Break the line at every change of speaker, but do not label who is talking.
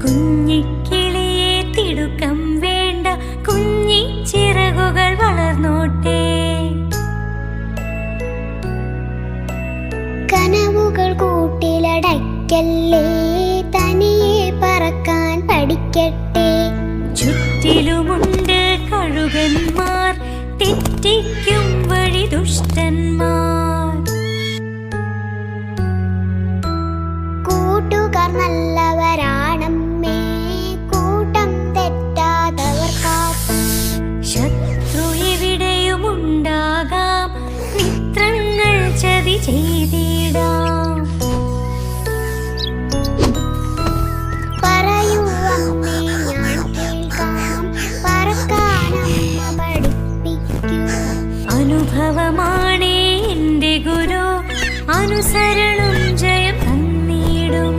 കുഞ്ഞിക്കിളിയെ തിടുക്കം വേണ്ട, കുഞ്ഞിച്ചിറകുകൾ വളർന്നോട്ടെ.
കനവുകൾ കൂട്ടിലടയ്ക്കല്ലേ, തനിയെ പറക്കാൻ പഠിക്കട്ടെ.
ചുറ്റിലുമുണ്ട് കഴുകന്മാർ, തെറ്റിക്കും വഴി ദുഷ്ടന്മാർ.
കൂട്ടുകാർ നല്ലവരാണമ്മേ, കൂട്ടം തെറ്റാതവർ കാക്കും.
ശത്രു എവിടെയുമുണ്ടാകാം, മിത്രങ്ങൾ ചതി ചെയ്തിടാം.
പറയൂ അമ്മേ ഞാൻ കേൾക്കാം, പറക്കാനമ്മ പഠിപ്പിക്കൂ.
അനുഭവമാണേ എൻ്റെ ഗുരു, അനുസരണം ജയം തന്നിടും.